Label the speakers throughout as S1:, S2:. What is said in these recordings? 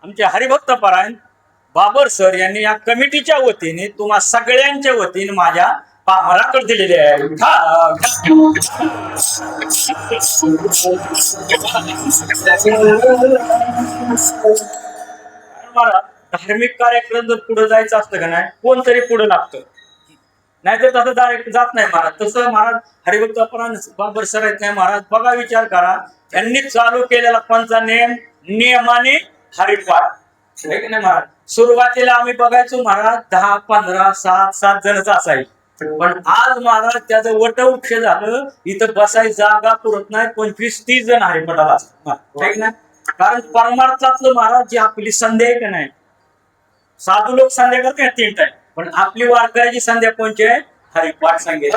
S1: आमचे हरिभक्त परायण बाबर सर यांनी या कमिटीच्या वतीने तुम्हा सगळ्यांच्या वतीने माझ्या पामराकडे दिलेले आहे. मला धार्मिक कार्यक्रम जर पुढे जायचं असतं का नाही, कोणतरी पुढे लागतं, नाहीतर तसं डायरेक्ट जात नाही महाराज. तसं महाराज हरिभक्त परायण बाबर सर आहेत नाही महाराज. बघा, विचार करा, त्यांनी चालू केलेला कोणता नेम, नियमाने हरिपाठ आहे की नाही महाराज. सुरुवातीला आम्ही बघायचो महाराज 10, 15, 7 जणच असायचे, पण आज महाराज त्याचं वटवृक्ष झालं. इथं बसायची जागा पुरत नाही, 25-30 जण हरिपाठाला असतात ना. कारण परमार्थातलं महाराज जी आपली संध्या आहे की नाही, साधू लोक संध्या करते 3 टाइम, पण आपली वारकऱ्याची संध्या कोणची आहे, हरिपाठ संगीत.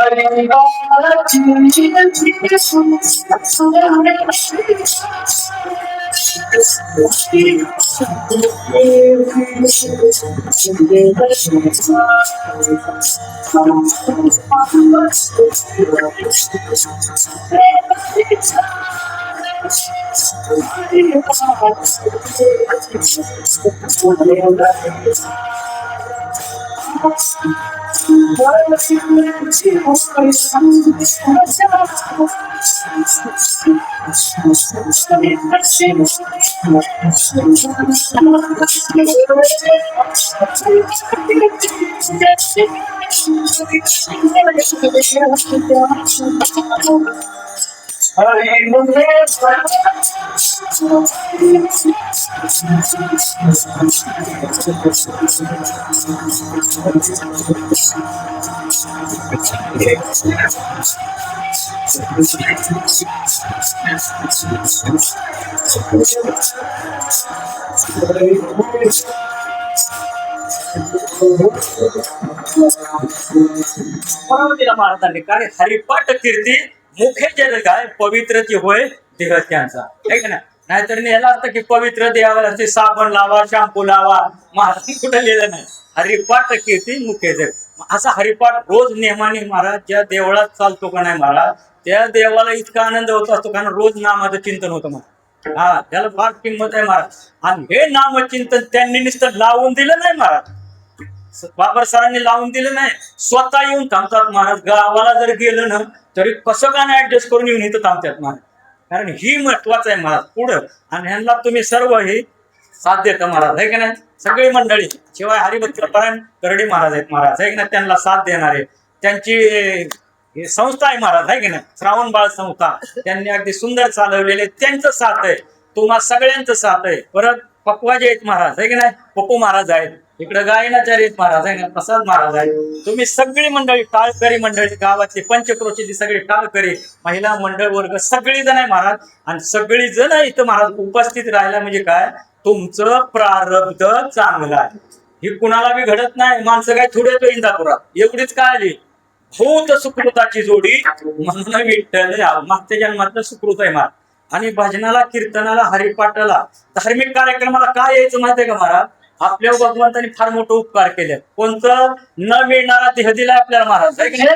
S1: महाराजांनी काय हरिपाठ कीर्ती मुखे जल काय पवित्र ती होय देह त्यांचा, आहे का नाही. नाहीतर याला असतं की पवित्र देवाला साबण लावा, शॅम्पू लावा, महाराज कुठे लिहिलं नाही. हरिपाठ कीर्ती मुखे जल. असा हरिपाठ रोज नेमाने महाराज ज्या देवळात चालतो का नाही महाराज, त्या देवाला इतका आनंद होत असतो, कारण रोज नामाचं चिंतन होतं महाराज. हा, त्याला फार किंमत आहे महाराज. आणि हे नामचिंतन त्यांनी नुसतं लावून दिलं नाही महाराज, बाबर सरांनी लावून दिलं नाही, स्वतः येऊन थांबतात महाराज. गावाला जर गेलं ना तरी कसं का नाही ऍडजस्ट करून येऊन इथं थांबतात महाराज, कारण ही महत्वाचं आहे महाराज पुढं. आणि ह्यांना तुम्ही सर्व हे साथ देता महाराज, आहे की नाही. सगळी मंडळी शिवाय हरिभक्त परायण करडे महाराज आहेत महाराज, आहे की नाही, त्यांना साथ देणारे त्यांची संस्था आहे महाराज, आहे की नाही, श्रावण बाळ संस्था. त्यांनी अगदी सुंदर चालवलेले, त्यांचं साथ आहे, तुम्हा सगळ्यांचं साथ आहे. परत पप्पाजी आहेत महाराज, आहे की नाही, पप्पू महाराज आहेत, इकडे गायनाचार्य महाराज आहे, प्रसाद महाराज आहे. तुम्ही सगळी मंडळी, टाळकरी मंडळी, गावातली पंचक्रोशीची सगळी टाळकरी महिला मंडळ वर्ग सगळी जण आहे महाराज. आणि सगळी जण इथं महाराज उपस्थित राहिला म्हणजे काय, तुमचं प्रारब्ध चांगलं आहे. ही कुणाला बी घडत नाही. माणसं काय थोडे तो इंदापुरात एवढीच काळजी. भूत सुकृताची जोडी म्हणून विठ्ठल मागच्या जन्मातलं सुकृत आहे महाराज. आणि भजनाला, कीर्तनाला, हरिपाठाला, धार्मिक कार्यक्रमाला काय यायचं माहितीये का महाराज, आपल्या भगवंतांनी फार मोठं उपकार केले. कोणतं, न मिळणारा देह दिला आपल्याला महाराज, आहे की नाही.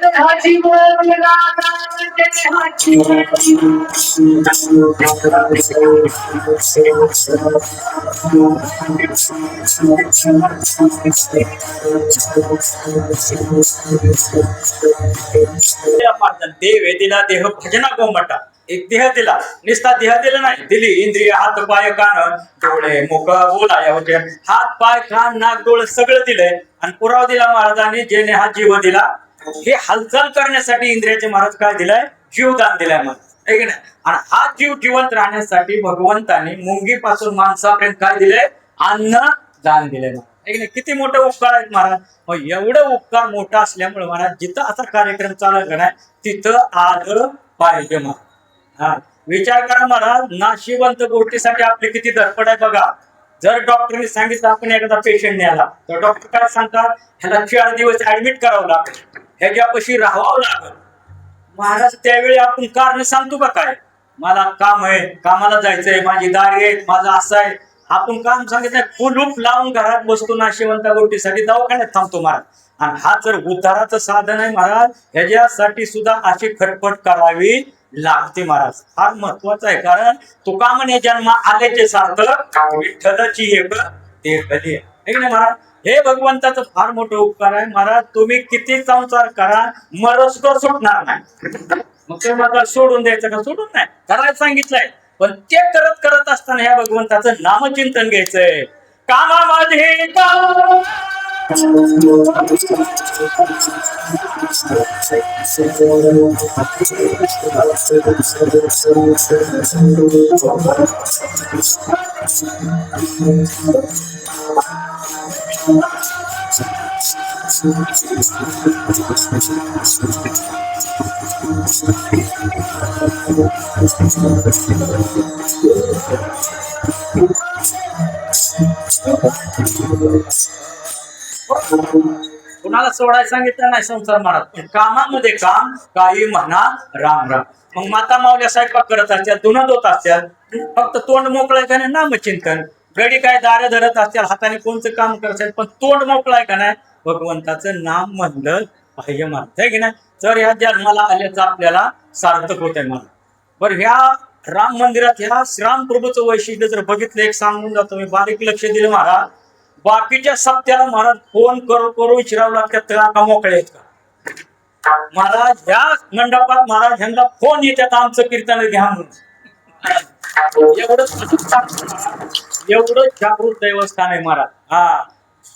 S1: देव दिला देह भजना गोमटा, एक देह दिला, निस्ता देह दिला नाही, दिली इंद्रिय, हात पाय कान डोळे मुख बोलाया होते, हात पाय कान नाक डोळे सगळं दिलंय. आणि पुरावा दिला महाराजांनी, जेने हा जीव दिला, हे हालचाल करण्यासाठी इंद्रियाचे महाराज काय दिलाय, जीवदान दिलाय महाराज, आहे की नाही. आणि हा जीव जिवंत राहण्यासाठी भगवंतांनी मुंगीपासून माणसापर्यंत काय दिलंय, अन्न दान दिलंय महाराज, आहे की नाही. किती मोठे उपकार आहेत महाराज. मग एवढं उपकार मोठा असल्यामुळे महाराज जिथं असा कार्यक्रम चालू नाही तिथं आलं पाहिजे महाराज. हा, विचार करा महाराज, नाशिवंत गोष्टीसाठी आपली किती धडपड आहे बघा. जर डॉक्टरने सांगितलं आपण एखादा पेशंट न्यायला, तर डॉक्टर काय सांगतात, ह्याला 4 दिवस ऍडमिट करावं लागेल, ह्याच्यापाशी राहावं लागेल महाराज. त्यावेळी आपण कारण सांगतो का, काय मला काम आहे, कामाला जायचंय, माझी दारी आहे, माझं असं आहे, आपण काम सांगितलं कुलूप लावून घरात बसतो नाशिवंत गोष्टीसाठी, दवाखान्यात थांबतो महाराज. आणि हा जर उद्धाराचं साधन आहे महाराज, ह्याच्यासाठी सुद्धा अशी खटपट करावी लागते महाराज. फार महत्वाचं आहे, कारण तुका म्हणे जन्म आल्याचे सार्थक विठ्ठलची एक ते कधी आहे की नाही महाराज. हे भगवंताचं फार मोठं उपकार आहे महाराज. तुम्ही किती संसार करा, मरस्कर सुटणार नाही. मग ते मला सोडून द्यायचं का? सोडून नाही, करायला सांगितलंय. पण ते करत करत असताना ह्या भगवंताचं नामचिंतन घ्यायचंय. कामामध्ये काम कुणाला सोडायला सांगितलं नाही संसार महाराज, पण कामामध्ये काम, काही म्हणा राम राम. मग माता मावल्या स्वयंपाक करत असतात, धुणं धुत असतात, फक्त तोंड मोकळं का नाही नामचिंतन. गडी काय दारे धरत असतात, हाताने कोणतं काम करतात, पण तोंड मोकळं आहे का नाही भगवंताचं नाम म्हणलं पाहिजे महाराज, आहे की नाही. तर ह्या जन्माला आल्याचं आपल्याला सार्थक होत आहे महाराज. बरं, ह्या राम मंदिरात ह्या श्रीरामप्रभूचं वैशिष्ट्य जर बघितलं, एक सांगून जातो मी, बारीक लक्ष दिलं महाराज. बाकीच्या सप्त्याला महाराज फोन करू विचारावं लागतात, का मोकळे आहेत का महाराज. ह्या मंडपात महाराज ह्यांना फोन येतात, आमचं कीर्तन घ्या म्हणून. एवढं जागृत देवस्थान आहे महाराज. हा,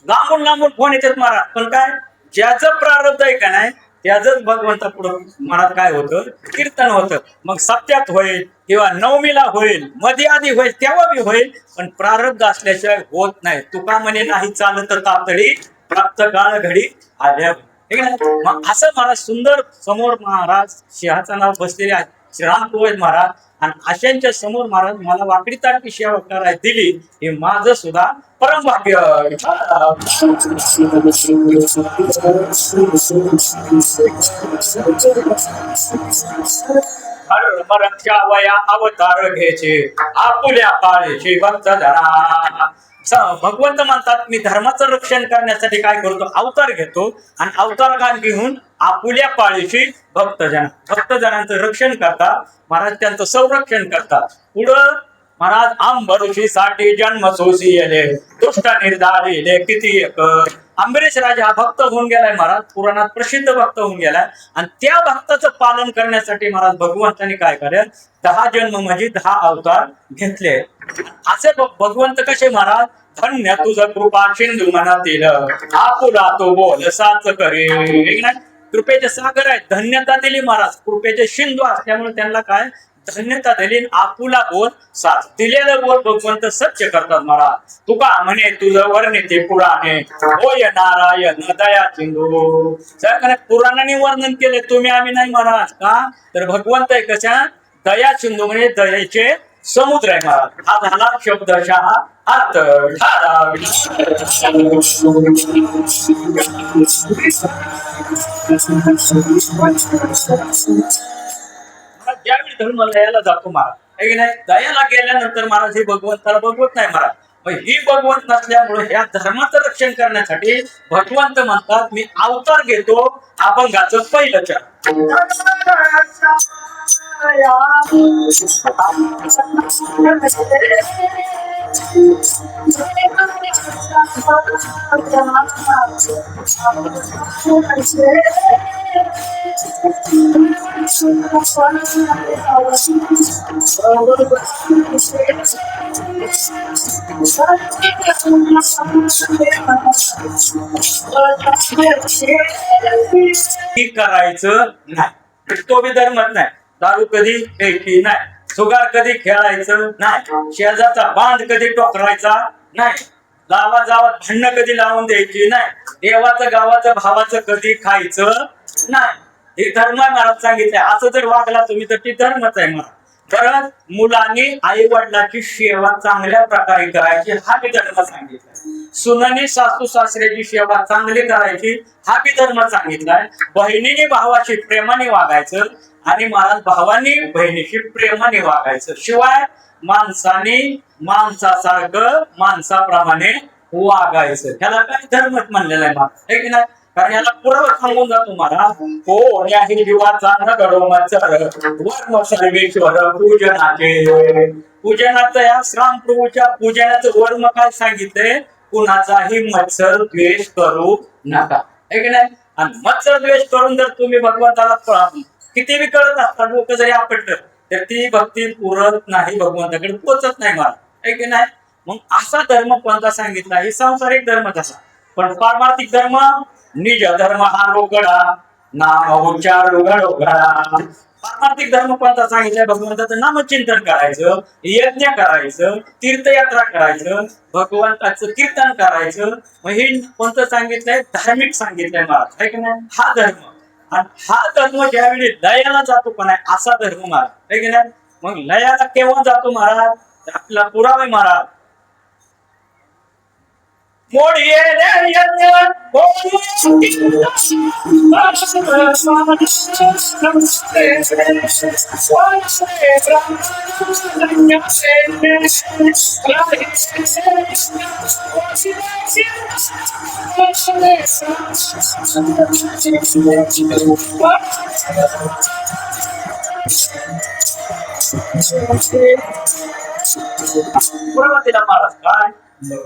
S1: लांबून लांबून फोन येतात महाराज. पण काय, ज्याचं प्रारब्ध आहे का नाही त्याच भगवंता पुढं महाराज काय होतं, कीर्तन होतं. मग सप्त्यात होईल किंवा नवमीला होईल, मध्ये आधी होईल, तेव्हा बी होईल, पण प्रारब्ध असल्याशिवाय होत नाही. तुका म्हणे नाही चालत तर तातडी, प्राप्त काळ घडी आल्या. मग असं महाराज सुंदर समोर महाराज सिंहाचा नाव बसलेले आहेत श्रीरामप्रभू महाराज. आणि अशांच्या समोर महाराज मला वाकडी तारखी सेवा करायला दिली, हे माझं सुद्धा परम भाग्य. वया अवतार घ्यायचे आपुल्या पाळीची भक्त धरा. भगवंत म्हणतात, मी धर्माचं रक्षण करण्यासाठी काय करतो, अवतार घेतो, आणि अवतार कान घेऊन आपुल्या पाळीची भक्तजनांचं रक्षण करतात महाराज, त्यांचं संरक्षण करतात. पुढं महाराज अंबरुषी साठी जन्म सोसी येले दुष्ट निर्धारिले किती एक. अंबरीश राजा हा भक्त होऊन गेलाय महाराज, पुराणात प्रसिद्ध भक्त होऊन गेलाय. आणि त्या भक्ताचं पालन करण्यासाठी महाराज भगवंतांनी काय करेल, 10 जन्म म्हणजे 10 अवतार घेतले. असे भगवंत कसे महाराज, धन्य तुझ कृपा सिंधू मनातील आपुला तो बोल साच करे. कृपेचे सागर आहे, धन्यता दिली महाराज. कृपेचे सिंधू असल्यामुळे त्यांना काय धन्यता दिली, आपुला बोल साच. दिलेलं बोल भगवंत सत्य करतात महाराज. तुका म्हणे तुझं वर्णिते पुराणे होय नारायण दया सिंधू. पुराणाने वर्णन केले, तुम्ही आम्ही नाही महाराज. का तर भगवंत आहे कशा, दया सिंधू म्हणजे दयेचे समुद्र आहे महाराज. हा झाला शब्दशः अर्थ. ज्यावेळी धर्म दयाला जातो महाराज, आहे की नाही, दयाला गेल्यानंतर महाराज हे भगवंताला बघवत नाही महाराज. मग ही भगवंत नसल्यामुळे ह्या धर्माचं रक्षण करण्यासाठी भगवंत म्हणतात, मी अवतार घेतो अभंगाचं पहिलं चरण. करायचं नाही, तो बी धर्मच नाही. दारू कधी प्यायची नाही, सुगार कधी खेळायचं नाही, शेजारचा बांध कधी टोकरायचा नाही, गावात भांडणं कधी लावून द्यायची नाही, देवाचं गावाचं भावाचं कधी खायचं नाही. हे धर्म महाराज सांगितलंय. असं जर वागला तुम्ही तर ती धर्मच आहे महाराज. तर मुलांनी आई वडिलांची सेवा चांगल्या प्रकारे करायची, हा बी धर्म सांगितलाय. सुनांनी सासू सासऱ्याची सेवा चांगली करायची, हा बी धर्म सांगितलाय. बहिणीने भावाशी प्रेमाने वागायचं, आणि महाराज भावांनी बहिणीशी प्रेमाने वागायचं. शिवाय माणसाने माणसासारखं माणसाप्रमाणे वागायचं. ह्याला काय धर्मच म्हणलेला आहे महाराज, है की नाही. कारण याला पुरावा सांगून जातो महाराज. हो याही जीवाचा न घडो मत्सर वर्म सर्वेश्वर पूजनाचे. पूजनाचं या श्रामप्रभूच्या पूजनाचं वर्म काय सांगितलंय, कुणाचाही मत्सर द्वेष करू नका, है की नाही. आणि मत्सर द्वेष करून जर तुम्ही भगवंताला किती बी कळत असतात लोक जरी आपटलं तर ती भक्ती पुरत नाही, भगवंताकडे पोचत नाही मला, है की नाही. मग असा धर्म कोणता सांगितला, हे सांसारिक धर्म तसा. पण पारमार्थिक धर्म निज धर्म हा रोगडा नाम उच्चार उघडा. पारमार्थिक धर्म कोणता सांगितलाय, भगवंताचं नामचिंतन करायचं, यज्ञ करायचं, तीर्थयात्रा करायचं, भगवंताचं कीर्तन करायचं. मग हे कोणतं सांगितलंय, धार्मिक सांगितलंय महाराज, है की नाही. हा धर्म, आणि हा धर्म ज्यावेळी लयाला जातो पण आहे असा धर्म महाराज, है की नाही. मग लयाला केव्हा जातो महाराज, आपला पुरावे महाराज. मोडिये रे यज्ञ पुरावतीला महाराज काय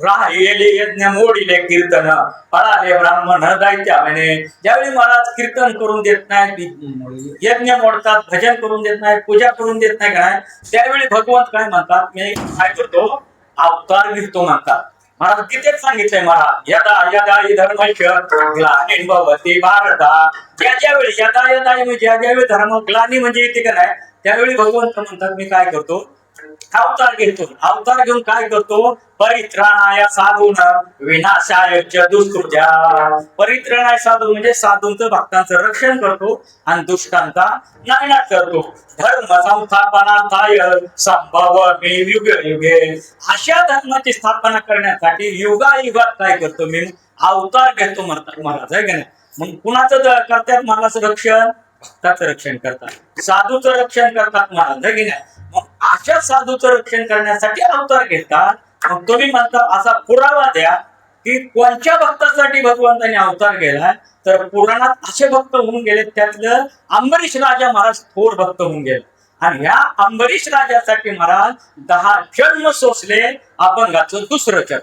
S1: राहिले यज्ञ मोडिले कीर्तन पळाले ब्राह्मण दैत्या म्हणे. ज्यावेळी महाराज कीर्तन करून देत नाही, यज्ञ मोडतात, भजन करून देत नाही, पूजा करून देत नाही काय, त्यावेळी भगवंत काय म्हणतात, मी काय करतो, अवतार घेतो म्हणतात. महाराज तिथेच सांगितलंय महाराज, यदा यदा धर्म ग्लानी भारता. ज्यावेळी यदा यदा म्हणजे ज्यावेळी धर्म ग्लानी म्हणजे येते का नाही, त्यावेळी भगवंत म्हणतात मी काय करतो, अवतार घेतो. अवतार घेऊन काय करतो, परित्राणाय साधून विनाशाय दुष्कृत्या. परित्राणाय साधू म्हणजे साधूंचं भक्तांचं रक्षण करतो आणि दुष्टांचा नायनाट करतो. धर्म संस्थापनार्थाय संभव मी युगे युगे. अशा धर्माची स्थापना करण्यासाठी युगायुगात काय करतो, मी अवतार घेतो म्हणतात महाराज, आहे का नाही. मग कुणाचं करतात महाराज रक्षण, भक्ताचं रक्षण करतात, साधूचं रक्षण करतात महाराज, आहे की नाही. मग अशा साधूचं रक्षण करण्यासाठी अवतार घेतात. मग तुम्ही म्हणता असा पुरावा द्या की कोणत्या भक्तासाठी भगवंताने अवतार केलाय, तर पुराणात असे भक्त होऊन गेले, त्यातलं अंबरीश राजा महाराज थोर भक्त होऊन गेले. आणि ह्या अंबरीश राजासाठी महाराज 10 जन्म सोसले, अभंगाचं दुसरं चरण.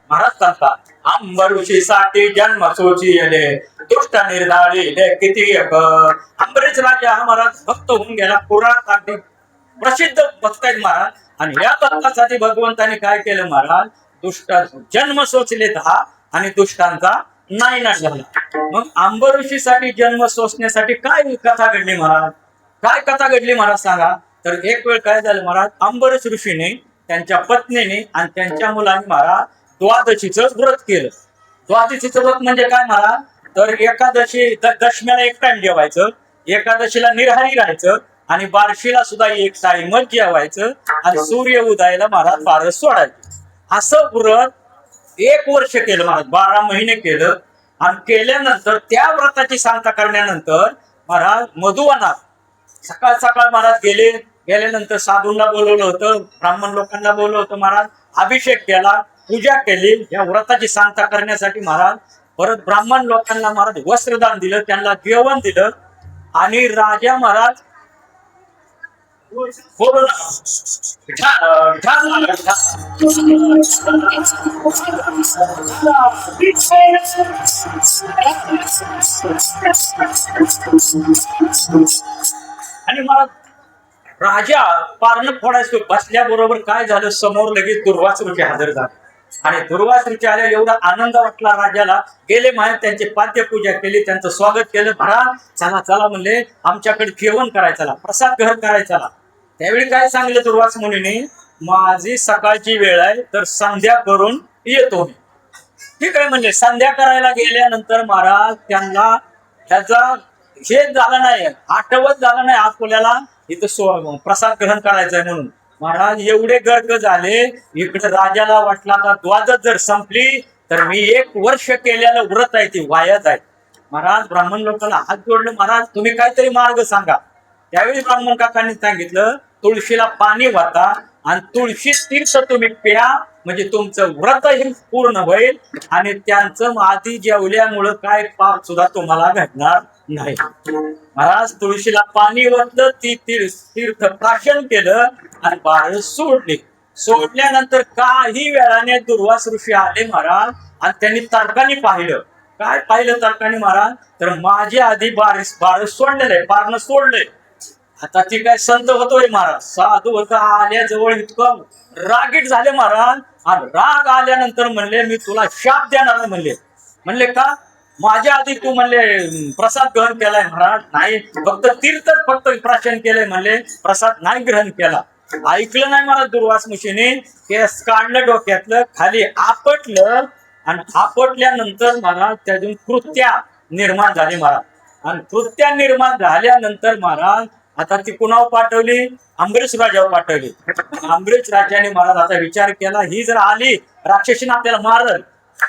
S1: महाराज सांगतात, अंबरीषीसाठी जन्म सोचिले दुष्ट निर्धारिले किती. अंबरीश राजा हा महाराज भक्त होऊन गेला, पुराणात अगदी प्रसिद्ध भक्त आहेत महाराज. आणि या भक्तासाठी भगवंताने काय केलं महाराज, दुष्ट जन्म सोचले 10 आणि दुष्टांचा नायनाट झाला. मग अंबरीषीसाठी जन्म सोसण्यासाठी काय कथा घडली महाराज, काय कथा घडली महाराज सांगा. तर एक वेळ काय झालं महाराज, अंबरीश ऋषीने त्यांच्या पत्नीने आणि त्यांच्या मुलांनी महाराज द्वादशीचं व्रत केलं. द्वादशीचं व्रत म्हणजे काय महाराज, तर एकादशी दशम्याला एक टाइम जेवायचं, एकादशीला निराहारी राहायचं आणि बार्शीला सुद्धा एक टाइमच जेवायचं आणि सूर्य उदयाला महाराज फारच सोडायचं. असं व्रत 1 वर्ष केलं महाराज, 12 महिने केलं. आणि केल्यानंतर त्या व्रताची सांगता करण्यानंतर महाराज मधुवनात सकाळ सकाळ महाराज गेल्यानंतर साधूंना बोलवलं होतं, ब्राह्मण लोकांना बोलवलं होतं महाराज. अभिषेक केला, पूजा केली या व्रताची सांगता करण्यासाठी महाराज. परत ब्राह्मण लोकांना महाराज वस्त्रदान दिलं, त्यांना जेवण दिलं. आणि राजा महाराज आणि महाराज राजा पारणं फोडायचं बसल्याबरोबर काय झालं, समोर लगेच दुर्वासरूचे हजर झाले. आणि दुर्वासरूचे आले, एवढा आनंद वाटला राजाला. गेले माहेर, त्यांची पाद्यपूजा केली, त्यांचं स्वागत केलं. महाराज चला चला म्हणले, आमच्याकडे जेवण करायचं, प्रसाद ग्रहण करायचा. त्यावेळी काय सांगलं दुर्वास मुनीने, माझी सकाळची वेळ आहे तर संध्या करून येतो. ठीक आहे म्हणले. संध्या करायला गेल्यानंतर महाराज त्यांना त्याचा हे झालं नाही, आठवत झालं नाही अकोल्याला इथं प्रसाद ग्रहण करायचंय म्हणून. महाराज एवढे गर्क झाले, इकडे राजाला वाटला का द्वादच जर संपली तर मी 1 वर्ष केलेलं व्रत आहे ती वायाच आहे. महाराज ब्राह्मण लोकांना हात जोडले, महाराज तुम्ही काहीतरी मार्ग सांगा. त्यावेळी ब्राह्मण काकांनी सांगितलं तुळशीला पाणी वाटा आणि तुळशी तीर्थ तुम्ही प्या, म्हणजे तुमचं व्रत हे पूर्ण होईल आणि त्यांचं आधी जेवल्यामुळं काय पाप सुद्धा तुम्हाला घडणार नाही. महाराज तुळशीला पाणी वाटलं, ती तीर्थ प्राशन केलं आणि बाळ सोडले. सोडल्यानंतर काही वेळाने दुर्वास ऋषी आले महाराज आणि त्यांनी तर्काने पाहिलं. काय पाहिलं तर्काने महाराज, तर माझ्या आधी बाळ सोडलेलं बाळनं सोडलंय. आता ती काय संत होतोय महाराज, साधू होता, आल्याजवळ इतकं रागीट झाले महाराज. आणि राग आल्यानंतर म्हणले मी तुला शाप देणार म्हणले. म्हणले का, माझ्या आधी तू म्हणले प्रसाद ग्रहण केलाय महाराज, नाही फक्त तीर्थ फक्त प्राशन केलंय म्हणले, प्रसाद नाही ग्रहण केला. ऐकलं नाही महाराज दुर्वास ऋषीने, केस काढलं डोक्यातलं, खाली आपटलं आणि आपटल्यानंतर महाराज त्यातून कृत्या निर्माण झाली महाराज. आणि कृत्या निर्माण झाल्यानंतर महाराज आता ती कुणावर पाठवली, अंबरीश राजावर पाठवली. अंबरीश राजाने महाराज आता विचार केला, ही जर आली राक्षसीने आपल्याला मारल.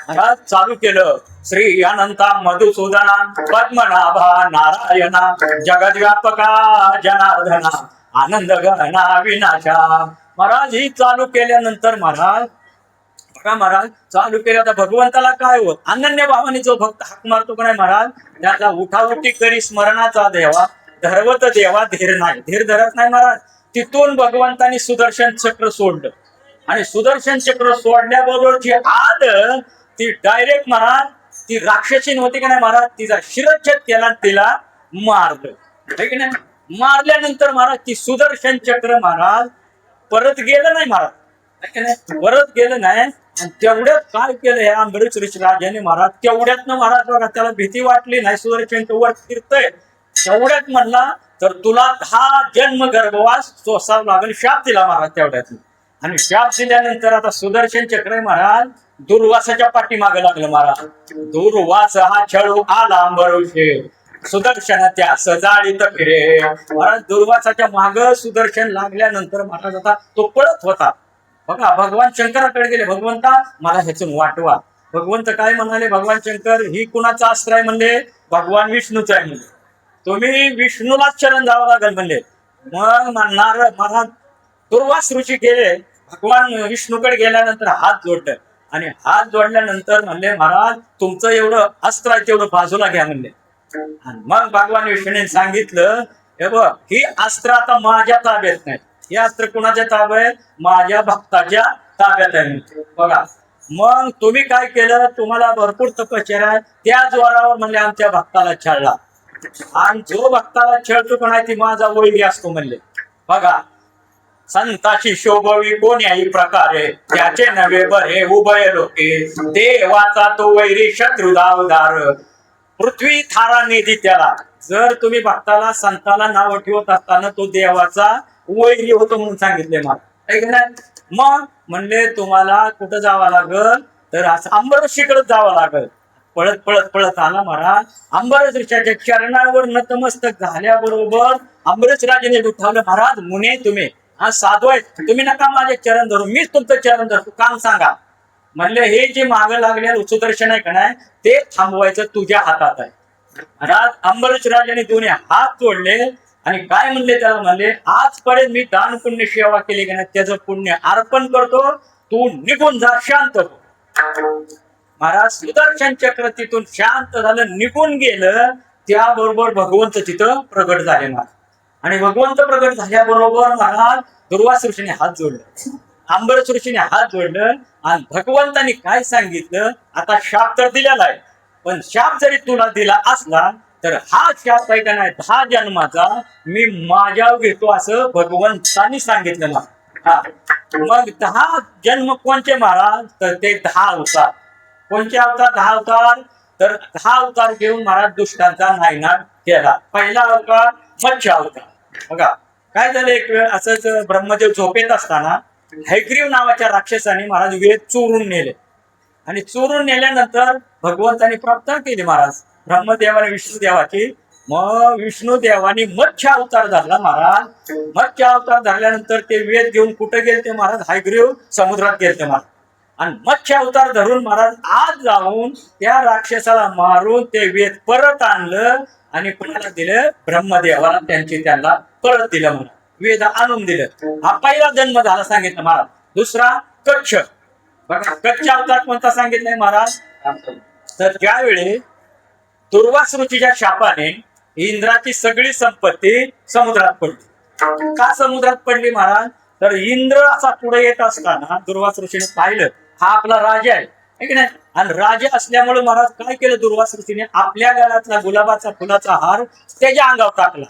S1: महाराज चालू केलं श्री अनंता मधुसूदना पद्मनाभा नारायणा जगद्व्यापका जनार्दना आनंद गहना विनाशा. महाराज ही चालू केल्यानंतर महाराज बघा महाराज चालू केलं. आता भगवंताला काय होत, अनन्य भावाने जो भक्त हाक मारतो का नाही महाराज, त्याचा उठाउठी करी स्मरणाचा देवा धरवत देवा धीर नाही, धीर धरत नाही महाराज. तिथून भगवंतानी सुदर्शन चक्र सोडलं आणि सुदर्शन चक्र सोडल्याबरोबर जी आद ती डायरेक्ट महाराज ती राक्षसी होती का नाही महाराज, तिचा शिरच्छेद केला, तिला मारलं की नाही. मारल्यानंतर महाराज ती सुदर्शन चक्र महाराज परत गेलं नाही महाराज, परत गेलं नाही. आणि तेवढ्यात काय केलं ह्या अंबरीश ऋषी राजाने महाराज, तेवढ्यातनं महाराज बघा त्याला भीती वाटली नाही, सुदर्शन वर फिरतय तेवढ्यात म्हणला तर तुला 10 जन्म गर्भवास सोसावं लागेल, शाप दिला महाराज तेवढ्यात. आणि शाप दिल्यानंतर आता सुदर्शन चक्र महाराज दुर्वासाच्या पाठीमागे लागलं महाराज. दुर्वास हा छळू आला अंबरीशे सुदर्शन त्या सजाळीत फिरे. महाराज दुर्वासाच्या माग सुदर्शन लागल्यानंतर महाराज आता तो पळत होता. बघा भगवान शंकराकडे गेले, भगवंता मला ह्यातून वाटवा. भगवंत काय म्हणाले, भगवान शंकर ही कुणाचा अस्त्र आहे म्हणले, भगवान विष्णूचा आहे म्हणले, तुम्ही विष्णूलाच शरण जावं लागेल म्हणले. मग म्हणणार महाराज दुर्वास ऋषी गेले, भगवान विष्णूकडे गेल्यानंतर हात जोडलं आणि हात जोडल्यानंतर म्हणले महाराज तुमचं एवढं अस्त्र आहे तेवढं बाजूला घ्या म्हणले. आणि मग भगवान विष्णूने सांगितलं हे बघ ही अस्त्र आता माझ्या ताब्यात नाही, हे अस्त्र कुणाच्या ताब्यात आहे, माझ्या भक्ताच्या ताब्यात आहे. बघा मग तुम्ही काय केलं, तुम्हाला भरपूर तपश्चर्या आहे, त्या जोरावर म्हणले आमच्या भक्ताला छळला. आणि जो भक्ताला छळतो पण आहे ती माझा वैरी असतो म्हणले. बघा संताची शोभवी कोण्याही प्रकारे त्याचे नवे बरे उभय लोके, देवाचा तो वैरी शत्रुदावदार पृथ्वी थारा निधी त्याला. जर तुम्ही भक्ताला संताला नाव ठेवत असताना तो देवाचा वैरी होतो म्हणून सांगितले मला. मग म्हणले तुम्हाला कुठं जावं लागल, तर असं अंबरीशीकडे जावं लागल. पळत पळत पळत आला महाराज अंबरीश ऋषीच्या चरणावर नतमस्तक झाल्याबरोबर अंबरीश राजाने उठवलं, महाराज मुने तुम्ही हा साधू आहे, तुम्ही नका माझे चरण धरू, मीच तुमचं चरण धरतो, काम सांगा. म्हणले हे जे मागं लागले सुदर्शन आहे का नाही ते थांबवायचं तुझ्या हातात आहे. महाराज अंबरीश राजाने दोन्ही हात जोडले आणि काय म्हणले त्याला, म्हणले आजपर्यंत मी दान पुण्य सेवा केली का नाही त्याचं पुण्य अर्पण करतो, तू निघून जा, शांत हो. महाराज सुदर्शन चक्र तिथून शांत झालं, निघून गेलं. त्याबरोबर भगवंत तिथं प्रगट झाले महाराज. आणि भगवंत प्रगट झाल्याबरोबर महाराज दुर्वास ऋषीने हात जोडले, अंबरीश ऋषीने हात जोडलं आणि भगवंतानी काय सांगितलं, आता शाप तर दिलेला आहे पण शाप जरी तुला दिला असला तर हा शाप आहे का नाही 10 जन्माचा मी माझ्यावर घेतो असं भगवंतानी सांगितलं ना. मग 10 जन्म कोणचे महाराज, तर ते 10 अवतार. कोणचे अवतार, 10 अवतार, तर 10 अवतार घेऊन महाराज दुष्टांचा नायनाट केला. पहिला अवतार मत्स्य अवतार. बघा काय झालं, एक वेळ असंच ब्रह्मदेव झोपेत असताना हैग्रीव नावाच्या राक्षसाने महाराज वेद चोरून नेले आणि चोरून नेल्यानंतर भगवंताने प्रार्थना केली महाराज ब्रह्मदेवाने विष्णुदेवाची, मग विष्णू देवानी मत्स्य अवतार धरला महाराज. मत्स्य अवतार धरल्यानंतर ते वेद घेऊन कुठे गेले ते महाराज, हयग्रीव समुद्रात गेले महाराज. आणि मत्स्य अवतार धरून महाराज आज जाऊन त्या राक्षसाला मारून ते वेद परत आणलं आणि कुणाला दिलं, ब्रह्मदेवाला. त्यांना परत दिलं म्हणा, वेद आणून दिलं. हा पहिला जन्म झाला सांगितलं महाराज. दुसरा कच्छ. बघा कच्छ अवतार कोणता सांगितलंय महाराज, तर ज्यावेळी दुर्वास ऋषीच्या शापाने इंद्राची सगळी संपत्ती समुद्रात पडली. का समुद्रात पडली महाराज, तर इंद्र असा पुढे येत असताना दुर्वास ऋषीने पाहिलं हा आपला राजा आहे की नाही, आणि राजा असल्यामुळे महाराज काय केलं, दुर्वास ऋषीने आपल्या गळ्यातला गुलाबाचा फुलाचा हार त्याच्या अंगावर टाकला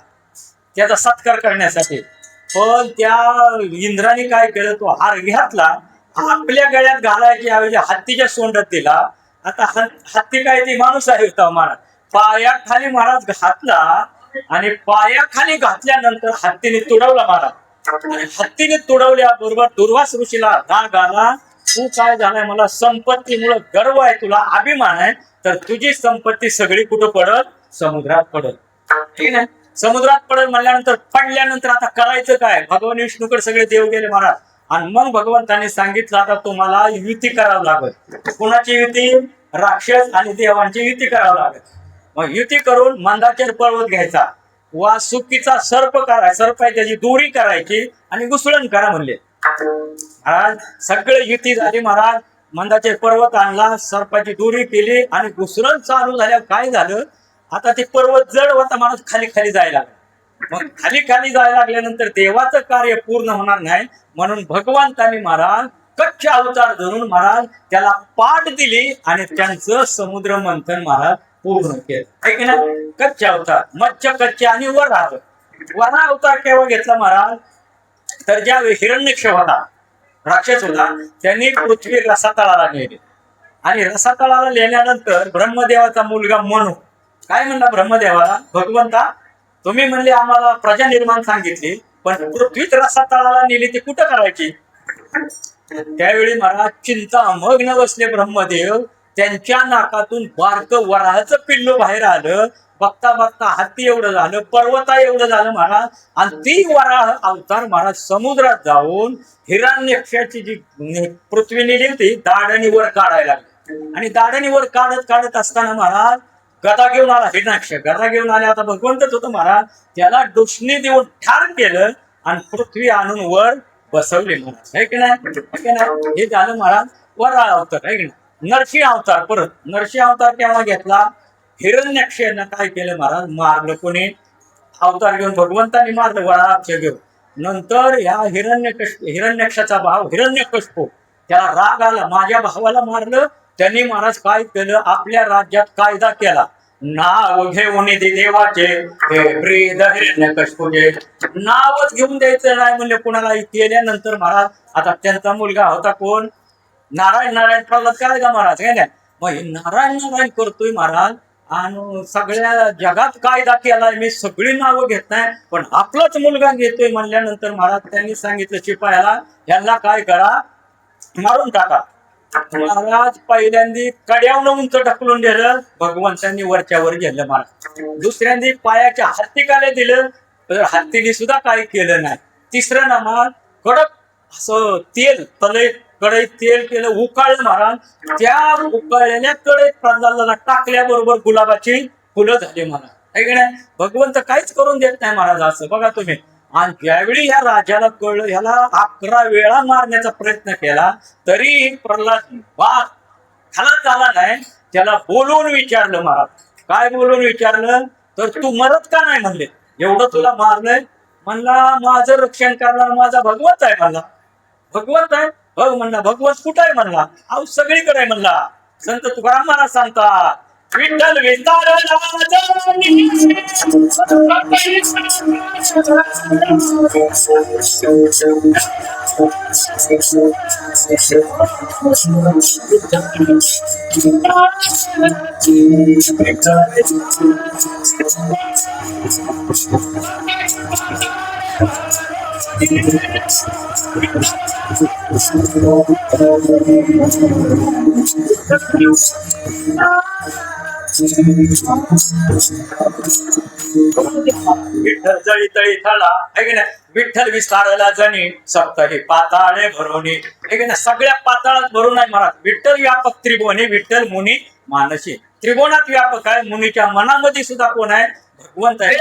S1: त्याचा सत्कार करण्यासाठी. पण त्या इंद्राने काय केलं, तो हार घातला आपल्या गळ्यात घालायची ऐवजी हत्तीच्या सोंडात दिला. आता हत्ती काय ती माणूस आहे होता महाराज, पायाखाली महाराज घातला आणि पायाखाली घातल्यानंतर हत्तीने तुडवला महाराज. आणि हत्तीने तुडवल्याबरोबर दुर्वास ऋषीला राग आला, तू काय झालाय, मला संपत्तीमुळे गर्व आहे, तुला अभिमान आहे, तर तुझी संपत्ती सगळी कुठं पडत, समुद्रात पडत. ठीक आहे, समुद्रात पडत म्हणल्यानंतर पडल्यानंतर आता करायचं काय, भगवान विष्णूकडे सगळे देव गेले महाराज. आणि मग भगवंतांनी सांगितलं आता तुम्हाला युती करावं लागेल. कुणाची युती, राक्षस आणि देवांची युती करावं लागेल. मग युती करून मंदाचल पर्वत घ्यायचा, वासुकीचा सर्प करायचा, सर्प आहे त्याची दोरी करायची आणि घुसळण करा म्हणले महाराज. सगळे युती झाली महाराज. मंदाचल पर्वत आणला, सर्पाची दोरी केली आणि घुसळण चालू झाल्यावर काय झालं, आता ते पर्वत जड होता महाराज, खाली खाली जायला लागला. मग खाली खाली जायला लागल्यानंतर देवाचं कार्य पूर्ण होणार नाही म्हणून भगवंतांनी महाराज कच्छ अवतार धरून महाराज त्याला पाठ दिली आणि त्यांचं समुद्र मंथन महाराज पूर्ण केलं. आहे की नाही, कच्छ अवतार, मत्स्य कच्छ आणि वरा. वरा अवतार केव्हा घेतला महाराज, तर ज्या हिरण्यक्ष होता, राक्षस होता, त्यांनी पृथ्वी रसातळाला नेली. आणि रसातळाला नेल्यानंतर ब्रह्मदेवाचा मुलगा मनू काय म्हणला ब्रह्मदेवाला, भगवंता तुम्ही म्हणले आम्हाला प्रजा निर्माण सांगितली, पण पृथ्वीत रसातळाला नेली ती कुठं करायची. त्यावेळी महाराज चिंतामग्न बसले ब्रह्मदेव. त्यांच्या नाकातून बारकं वराहाचं पिल्लू बाहेर आलं. बघता बघता हत्ती एवढं झालं, पर्वता एवढं झालं महाराज. आणि ती वराह अवतार महाराज समुद्रात जाऊन हिरण्यक्षाची जी पृथ्वी नेली होती दाढणी वर काढायला लागली. आणि दाढणी वर काढत काढत असताना महाराज गदा घेऊन आला हिरण्याक्ष. गदा घेऊन आले, आता भगवंतच होतं महाराज, त्याला डुसणी देऊन ठार केलं आणि पृथ्वी आणून वर बसवले महाराज. आहे की नाही, हे झालं महाराज वराह अवतार. आहे की नाही, नरसिंह अवतार. परत नरसिंह अवतार केव्हा घेतला, हिरण्याक्षानं काय केलं महाराज, मारलं. कोणी, अवतार घेऊन भगवंतांनी मारलं वराहाक्ष घेऊन. नंतर ह्या हिरण्याक्षाचा भाव हिरण्यकशिपू, त्याला राग आला, माझ्या भावाला मारलं. त्यांनी महाराज काय केलं, आपल्या राज्यात कायदा केला, नाव घेऊन देवाचे हिरण्यकशिपूचे नावच घेऊन द्यायचं नाही म्हणले कुणाला. केल्यानंतर महाराज आता त्यांचा मुलगा होता कोण, नारायण. नारायण प्रल्हाद करायचा महाराज. काय नाही, मग नारायण नारायण करतोय महाराज आणि सगळ्या जगात कायदा केलाय, मी सगळी नावं घेत नाही पण आपलाच मुलगा घेतोय म्हणल्यानंतर महाराज त्यांनी सांगितलं शिपायाला, यांना काय करा, मारून टाका. महाराज पहिल्यांदी कड्यावनं उंच ढकलून दिलं, भगवंतांनी वरच्यावर गेलं महाराज. दुसऱ्यांदी पायाच्या हत्तीकाले दिलं, तर हत्तीने सुद्धा काही केलं नाही. तिसरं नामा कडक असं तेल तले कढईत तेल केलं, उकाळलं महाराज. त्या उकाळलेल्या कढईत प्रल्हादाला टाकल्याबरोबर गुलाबाची फुलं झाली महाराज. आहे की नाही, भगवंत काहीच करून देत नाही महाराज असं बघा तुम्ही. आणि ज्यावेळी ह्या राजाला कळलं, ह्याला 11 वेळा मारण्याचा प्रयत्न केला तरी प्रल्हाद वाद खालाच झाला नाही. त्याला बोलवून विचारलं महाराज. काय बोलवून विचारलं, तर तू मरत का नाही म्हणले, एवढं तुला मारलंय. म्हणला माझं रक्षण करणार माझा भगवंत आहे. म्हणला भगवंत आहे, हो म्हणला. भगवंत कुठं आहे म्हणला, अहो सगळीकडे आहे म्हणला. संत तुकाराम महाराज सांगतात, विठ्ठल विस्तार विठ्ठल जळी तळी थळा है की नाही, विठ्ठल विस्तारला जणी सप्तही पाताळे भरोनी है की नाही, सगळ्या पाताळात भरून आहे महाराज. विठ्ठल व्यापक त्रिभुवनी, विठ्ठल मुनी मानसी. त्रिभुवनात व्यापक आहे, मुनीच्या मनामध्ये सुद्धा कोण आहे, भगवंत आहे.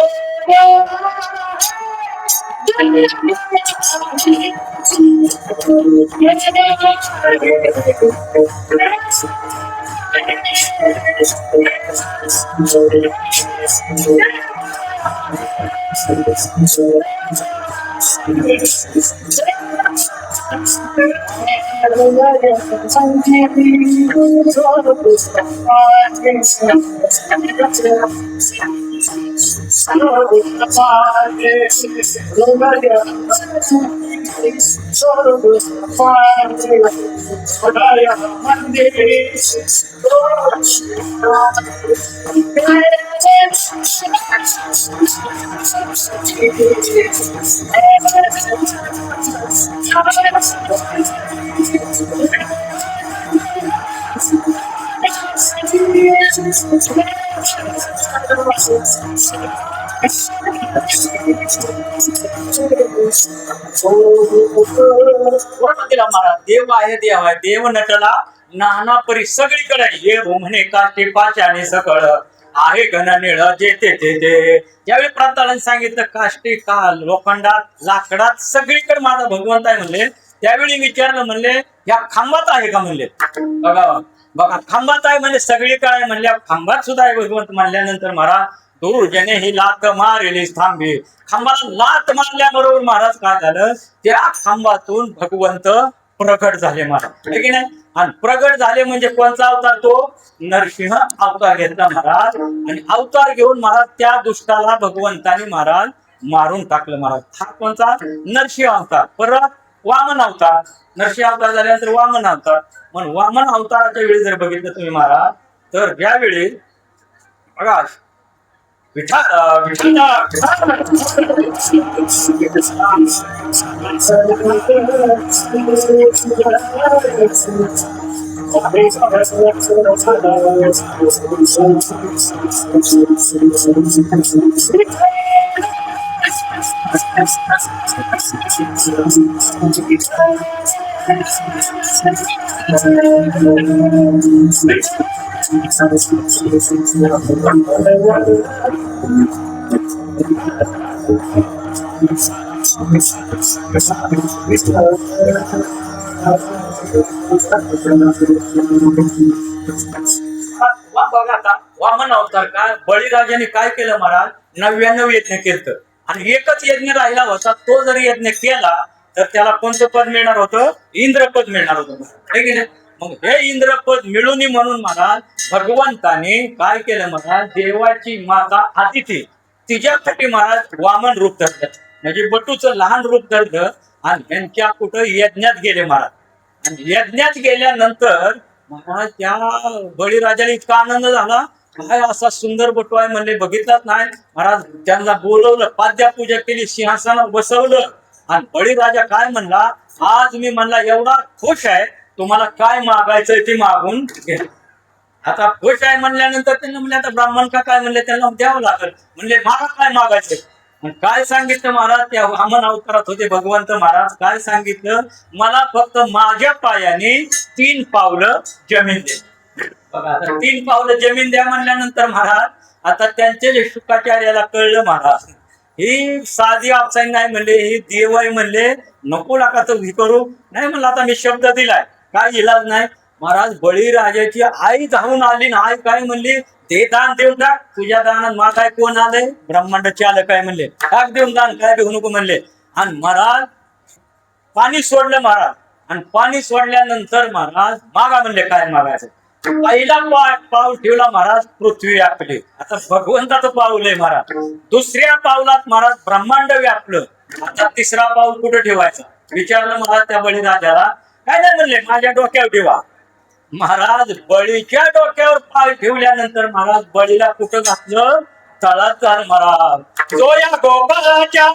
S1: देव आहे, देव आहे, देव नटला नाना परी सगळीकडे ये म्हणे काष्टी पाचाने सकळ आहे घन निळ जे ते. ज्यावेळी प्रताळाने सांगितलं काष्टी का लोखंडात लाकडात सगळीकडे माझा भगवंत आहे म्हणले, त्यावेळी विचारलं म्हणले या खांबात आहे का म्हणले. बघा बघा खांबात आहे म्हणजे सगळीकडे आहे म्हणल्या, खांबात सुद्धा आहे भगवंत म्हणल्यानंतर महाराज दुर्जने ही लात मारली थांबे. खांबाला लात मारल्याबरोबर महाराज काय झालं, त्या खांबातून भगवंत प्रकट झाले महाराज है की नाही. आणि प्रगट झाले म्हणजे कोणता अवतार, तो नरसिंह अवतार घेतला महाराज. आणि अवतार घेऊन महाराज त्या दुष्टाला भगवंतानी महाराज मारून टाकलं महाराज. हा कोणता, नरसिंह अवतार. परत वामन अवतार, नरसिंह अवतार झाल्यानंतर वामन अवतार. म्हणून वामन अवताराच्या वेळी जर बघितलं तुम्ही महाराज, तर यावेळी बघा वामन अवतार काय, बळीराजाने काय केलं महाराज, 99 यज्ञ केलं आणि एकच यज्ञ राहिला होता. तो जर यज्ञ केला तर त्याला कोणतं पद मिळणार होतं, इंद्रपद मिळणार होतं है की नाही. मग हे इंद्रपद मिळून म्हणून महाराज भगवंताने काय केलं महाराज, देवाची माता आदिती तिच्यासाठी महाराज वामन रूप धरलं, म्हणजे बटूचं लहान रूप धरलं आणि त्यांच्या कुठं यज्ञात गेले महाराज. आणि यज्ञात गेल्यानंतर महाराज त्या बळीराजाला इतका आनंद झाला, काय असा सुंदर बटू आहे म्हणले, बघितलाच नाही महाराज. त्यांना बोलवलं, पाद्यापूजा केली, सिंहासनावर बसवलं आणि बळीराजा काय म्हणला, आज मी म्हणला एवढा खुश आहे, तुम्हाला काय मागायचंय ते मागून घ्या. आता खुश आहे म्हणल्यानंतर त्यांना म्हणले आता ब्राह्मण का काय म्हणले, त्यांना द्यावं लागेल म्हणले, मागा काय मागायचंय. काय सांगितलं महाराज, त्या वामन अवतारात होते भगवंत महाराज. काय सांगितलं, मला फक्त माझ्या पायाने 3 पावलं जमीन दे. बघा आता 3 पावलं जमीन द्या म्हणल्यानंतर महाराज आता त्यांचे जे शुकाचार्याला कळलं महाराज, ही साधी अवसाई नाही म्हणले, ही देव आहे म्हणले, नको लागा तर करू नाही म्हणलं. आता मी शब्द दिलाय, काय इलाज नाही महाराज. बळीराजाची आई धावून आली ना, आई काय म्हणली, ते दान देऊन टाक, तुझ्या दानात मा काय कोण आलंय, ब्रह्मांड चालक काय म्हणले, टाक देऊन दान, काय देऊ नको म्हणले. आणि महाराज पाणी सोडलं महाराज. आणि पाणी सोडल्यानंतर महाराज मागा म्हणले, काय मागायचं. पहिला पाऊल ठेवला महाराज, पृथ्वी व्यापली. आता भगवंताचं पाऊल आहे महाराज. दुसऱ्या पाऊलात महाराज ब्रह्मांड व्यापलं. आता तिसरा पाऊल कुठं ठेवायचा विचारलं महाराज त्या बळीराजाला. काय नाही म्हणले, माझ्या डोक्यावर ठेवा. महाराज बळीच्या डोक्यावर पाय ठेवल्यानंतर महाराज बळीला कुठं घातलं, तळात झालं महाराज. जोया गोपाळाच्या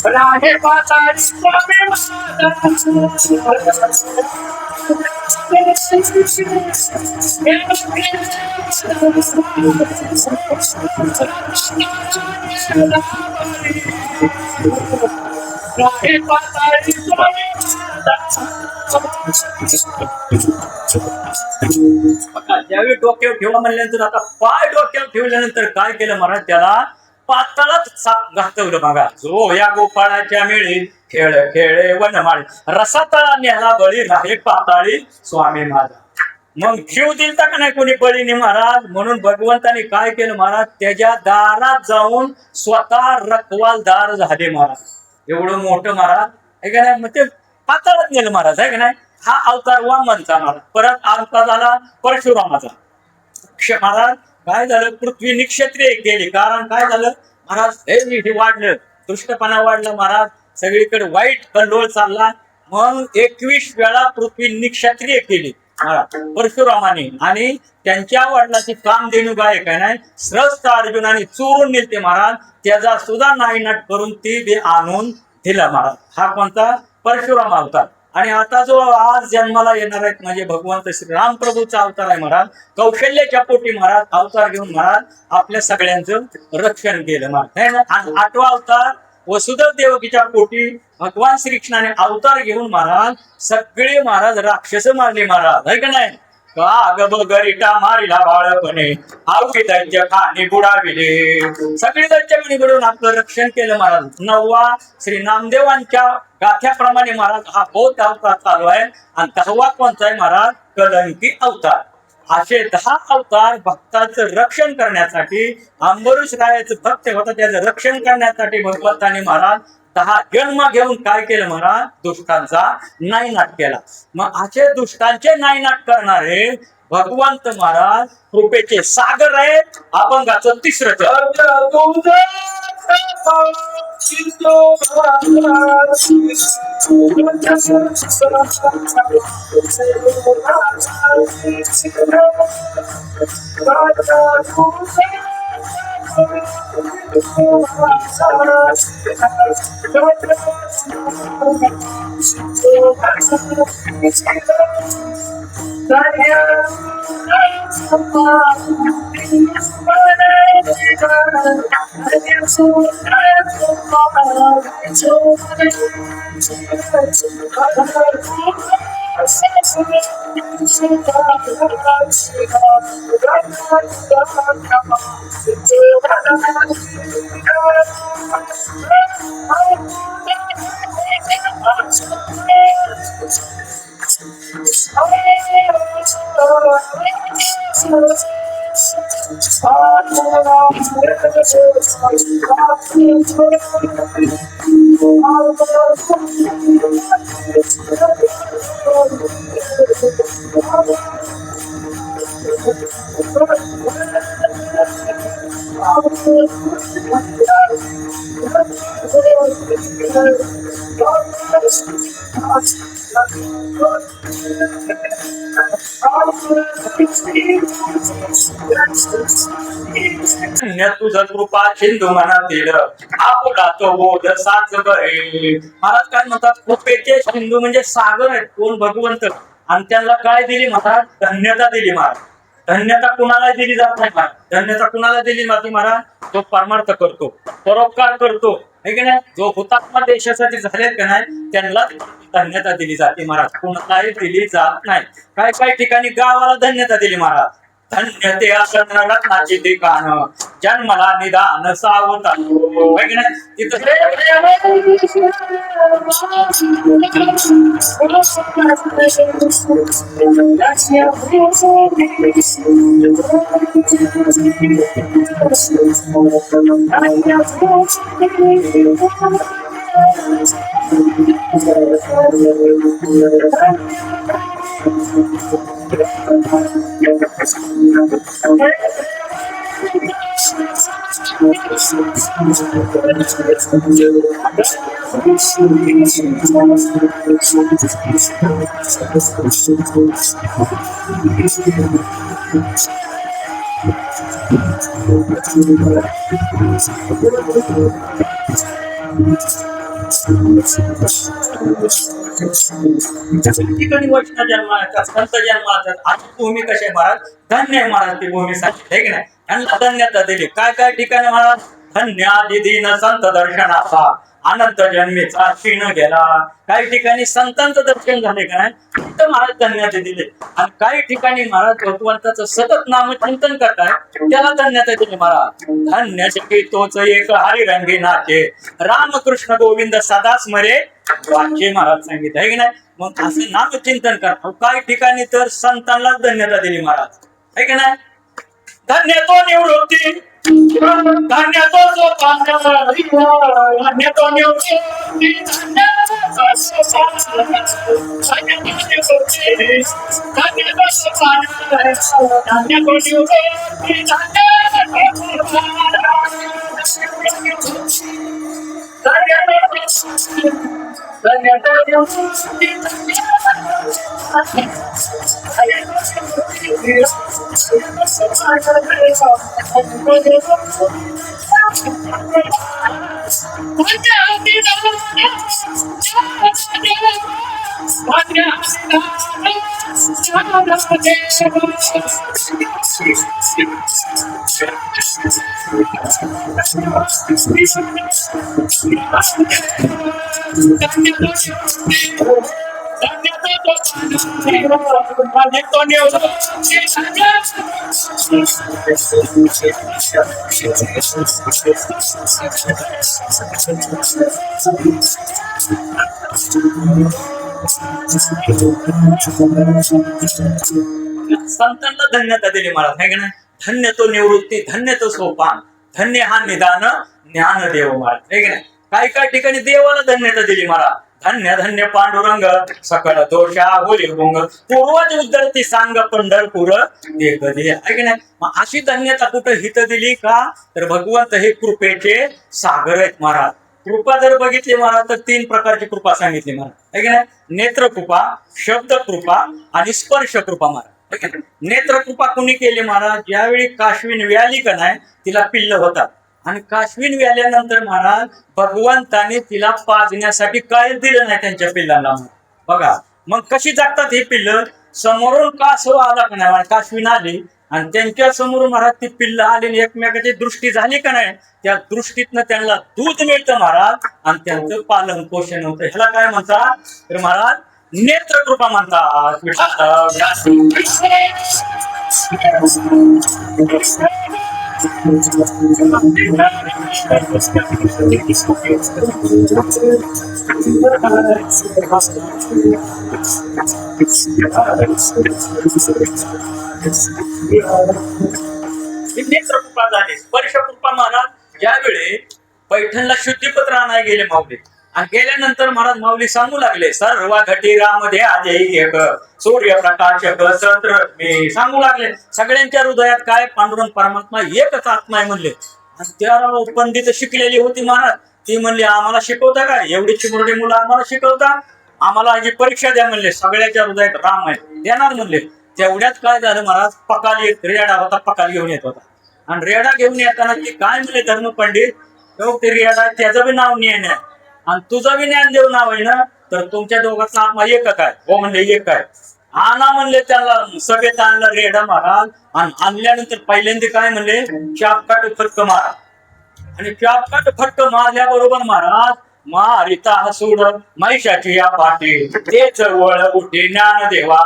S1: राहे पाताळी स्वामी राहे पाताळी स्वामी ज्यावेळी डोक्यावर ठेवा म्हणल्यानंतर आता पाय डोक्यावर ठेवल्यानंतर काय केलं महाराज त्याला पाताळात साप घातवलं बघा. जो या गोपाळाच्या मेळी खेळ खेळे वनमाळी रसा तळा न्याला बळी राहे पाताळी स्वामी माझा. मग जीव दिलता का नाही कोणी बळीने महाराज. म्हणून भगवंताने काय केलं महाराज त्याच्या दारात जाऊन स्वतः रखवालदार झाले महाराज. एवढं मोठं महाराज आहे का नाही. मग ते पाताळात गेलं महाराज आहे का नाही. हा अवतार वामनचा महाराज. परत अवतार झाला परशुरामाचा. महाराज काय झालं पृथ्वी निक्षत्रिय गेली. कारण काय झालं महाराज हे वाढलं दुष्टपणा वाढला महाराज. सगळीकडे वाईट कल्लोळ चालला. मग 21 वेळा पृथ्वी निक्षत्रिय केली महाराज परशुरामाने. आणि त्यांच्या वडिलाची कामधेनू गाय काय नाही श्रेष्ठ अर्जुनाने चोरून नेलते महाराज. त्याचा सुद्धा नायनाट करून ती आणून दिला महाराज. हा कोणता परशुराम अवतार. आणि आता जो आज जन्माला येणार आहेत म्हणजे भगवंत श्री राम प्रभूचा अवतार आहे महाराज. कौशल्याच्या पोटी महाराज अवतार घेऊन महाराज आपल्या सगळ्यांचं रक्षण केलं महाराज. आणि 8वा अवतार वसुदेव देवकीच्या पोटी भगवान श्रीकृष्णाने अवतार घेऊन महाराज सगळे महाराज राक्षस मारले महाराज आहे का नाही. का गरिटा मारिला बाळपणे आवडी दैत्य खाणी बुडाविले. सगळी दैत्य बुडून आपलं रक्षण केलं महाराज. 9वा श्री नामदेवांच्या गाथ्याप्रमाणे महाराज हा बौद्ध अवतार चालू आहे. आणि 10वा कोणता आहे महाराज कलंकी अवतार. असे 10 अवतार भक्ताचं रक्षण करण्यासाठी अंबरीश रायाचं भक्त होता त्याचं रक्षण करण्यासाठी भगवंताने महाराज 10 जन्म घेऊन काय केलं महाराज दुष्टांचा नायनाट केला. मग असे दुष्टांचे नायनाट करणारे भगवंत महाराज कृपेचे सागर आहेत. अभंगाचं 3रं तुझं कृपा सिंधू मनातील आपुला तो बोध साच बरे. महाराज काय म्हणतात कृपेचे सिंधू म्हणजे सागर आहेत कोण भगवंत. आणि त्यांना काय दिली महाराज धन्यता दिली महाराज. धन्यता कुणाला दिली जात नाही महाराज. धन्यता कुणाला दिली जाते महाराज तो परमार्थ करतो परोपकार करतो है की नाही. जो हुतात्मा देशासाठी झालेत का नाही त्यांना धन्यता दिली जाते महाराज. कुणालाही दिली जात नाही. काय काय ठिकाणी गावाला धन्यता दिली महाराज. धन्य ते आसन रत्नाची ठिकाण जन्मला निदान सावता तिथं ठिकाणी वैष्णव जन्माला संत जन्माला आता भूमी कसे महाराज धन्य आहे महाराज ती भूमी सांगितली आहे की नाही त्यांना धन्यता दिली काय काय ठिकाणी महाराज धन्यादी दीन संत दर्शनाचा अनंत जन्मीचा क्षीण गेला काही ठिकाणी संतांचं दर्शन झाले का नाही तिथं महाराज धन्यता दिले आणि काही ठिकाणी महाराज भगवंताचं सतत नामचिंतन करताय त्याला धन्यता दिली महाराज धन्य शकी तोच एक हरिरंगी नाचे रामकृष्ण गोविंद सदा स्मरे वाचे महाराज सांगितलं आहे की नाही मग असं नामचिंतन करा काही ठिकाणी तर संतांनाच धन्यता दिली महाराज आहे की नाही धन्य तो निवृत्ती धन्य तो सोपान धन्य तो निवृत्ती धन्य तो सोपान धन्य तो निवृत्ती संतांना धन्यता दिली महाराज है की नाही धन्य तो निवृत्ती धन्य तो सोपान धन्य हा निदान ज्ञान देव महाराज है की नाही काही काही ठिकाणी देवाला धन्यता दिली महाराज धन्य धन्य पांडुरंग सकळ दोषा होली भुंग पूर्वज उद्धरती सांग पंढरपूर ते कधी आहे की नाही मग अशी धन्यता कुठं हित दिली का तर भगवंत हे कृपेचे सागर आहेत महाराज कृपा जर बघितली महाराज तर 3 प्रकारची कृपा सांगितली महाराज है की नाही नेत्र कृपा शब्द कृपा आणि स्पर्श कृपा महाराज नेत्र कृपा कुणी केली महाराज ज्यावेळी काश्मीर व्याली का नाही तिला पिल्ल होतात आणि काश्मीर व्याल्यानंतर महाराज भगवंताने तिला पाजण्यासाठी काय दिलं नाही त्यांच्या पिल्लांना बघा मग कशी जगतात हे पिल्ल समोरून कासव आला का नाही काश्मीर आली आणि त्यांच्या समोर महाराज ती पिल्ल आली एकमेकाची दृष्टी झाली का नाही त्या दृष्टीतनं त्यांना दूध मिळतं महाराज आणि त्यांचं पालन पोषण होतं ह्याला काय म्हणतात तर महाराज नेत्रकृपा म्हणतात नेत्रकृपा झाली स्पर्शकृपा महाराज ज्यावेळी पैठणला शुद्धीपत्र आणायला गेले माऊली आणि गेल्यानंतर महाराज माऊली सांगू लागले सर्व घटीरामध्ये आले एक सूर्यप्रकाशक सत्र मी सांगू लागले सगळ्यांच्या हृदयात काय पांडुरंग परमात्मा एकच आत्मा आहे म्हणले आणि त्या पंडित शिकलेली होती महाराज ती म्हणली आम्हाला शिकवता का एवढी चिमुरडी मुलं आम्हाला शिकवता आम्हाला ह्याची परीक्षा द्या म्हणले सगळ्याच्या हृदयात राम आहे देणार म्हणले तेवढ्यात काय झालं महाराज पकाली रेडा होता पकाल घेऊन येत होता आणि रेडा घेऊन येताना ती काय म्हणले धर्मपंडित ते रेडा त्याचं बी नाव नाही आणि तुझं बी ज्ञान देव नाव आहे ना तर तुमच्या दोघांचा आत्मा एकच आहे हो म्हणले एक आहे आणा म्हणले त्याला सभेत आणलं रेडा महाराज आणि आणल्यानंतर पहिल्यांदा काय म्हणले चापकाट फटक मारा आणि चापकाट फटक मारल्याबरोबर महाराज मारिता हसूड महिषाची या पाठी तेच वळ उठे ज्ञान देवा